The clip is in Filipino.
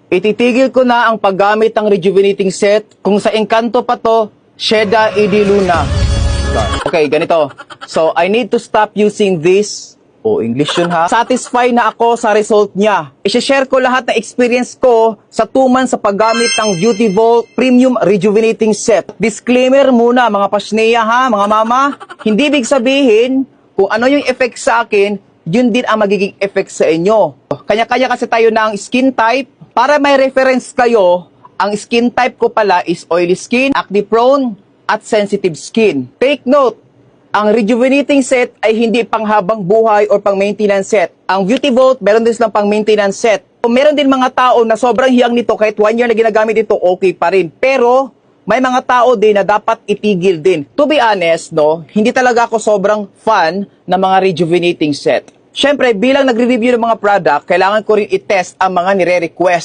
Ititigil ko na ang paggamit ng rejuvenating set kung sa engkanto pa to, Sheda Idiluna. Okay, ganito. So, I need to stop using this. English yun ha. Satisfied na ako sa result niya. I-share ko lahat ng experience ko sa 2 months sa paggamit ng Beauty Vault Premium Rejuvenating Set. Disclaimer muna mga pasneya ha, mga mama. Hindi ibig sabihin kung ano yung effect sa akin, yun din ang magiging effect sa inyo. Kanya-kanya kasi tayo ng skin type. Para may reference kayo, ang skin type ko pala is oily skin, acne prone, at sensitive skin. Take note, ang rejuvenating set ay hindi panghabang buhay or pang maintenance set. Ang Beauty Vault, meron din silang pang maintenance set. Meron din mga tao na sobrang hiyang nito, kahit 1 year na ginagamit ito, okay pa rin. Pero, may mga tao din na dapat itigil din. To be honest, no, hindi talaga ako sobrang fan ng mga rejuvenating set. Siyempre, bilang nagre-review ng mga product, kailangan ko rin i-test ang mga nire-request.